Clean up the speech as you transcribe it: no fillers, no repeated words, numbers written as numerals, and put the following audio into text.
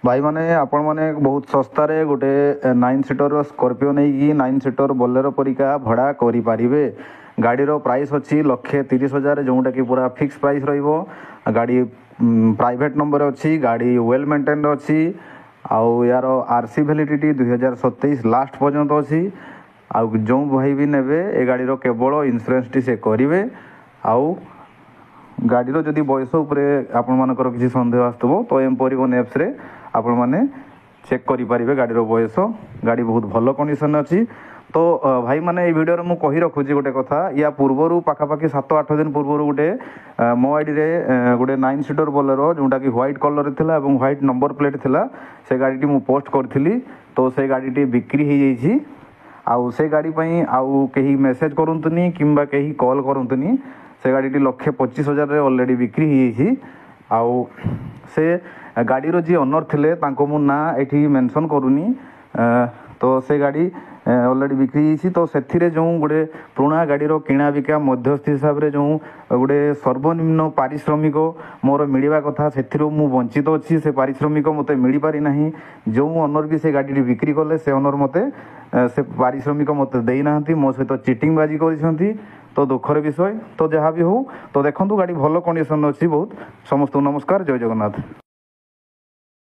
भाई मैंने आपण मैंने बहुत सस्तार गोटे 9 सीटर स्कॉर्पियो नहीं कि 9 सीटर बोलेरो परिका भड़ा करें। गाड़ी प्राइस अच्छी 1,30,000 जोटा कि पूरा फिक्स प्राइस रो। गाड़ी प्राइवेट नंबर अच्छी, गाड़ी वेल मेंटेन अच्छी, आउ यार आरसी वैलिडिटी 2027 लास्ट पर्यंत अच्छी। आउ जो भाई भी नेबे ए गाड़ी केवल इंश्योरेंस टी से करेंगे। आउ गाड़ी जदि बयस उपरे आपण मानकर किसी संदेह आसुव तो एम परिवहन एप्स रे आपण माने चेक करें गाड़ी बयस। गाड़ी बहुत भल कंडीशन अच्छी। तो भाई मैंने ये वीडियो मु कही रखुची गोटे कथा, या पूर्वर पाखापाखि 7-8 दिन पूर्वर गोटे मो आईडी रे गोटे 9 सीटर बोलेरो जोटा कि व्हाइट कलर थिला एवं व्हाइट नंबर प्लेट थिला, से गाड़ी मु पोस्ट करथिली। तो से गाड़ी बिक्री हो जाइए। आउ से गाड़ी पई आउ कहीं मेसेज करंतुनी किंबा कहीं कॉल करंतुनी। से गाड़ी 1,25,000 ऑलरेडी बिक्री हो जाइए। आउ से गाड़ीर जी ओनर थिले तांको मु ना एठी मेंशन करूनी। तो से गाड़ी ऑलरेडी बिक्री होती। तो से जो गोटे पुराणा गाड़ीर किणा बिका मध्यस्थी हिसाब से जो गोटे सर्वनिम्न पारिश्रमिक मोर मिलवा कथा से वंचित अच्छी। से पारिश्रमिक मत मिल पारि ना। जो ओनर भी से गाड़ी बिक्री कले से ओनर मत से पारिश्रमिक मत देना मो सहित चिटिंग बाजी कर। तो दुखर विषय। तो जहाँ भी हो तो देखो गाड़ी भल कंडीशन अच्छी बहुत। समस्त नमस्कार, जय जगन्नाथ।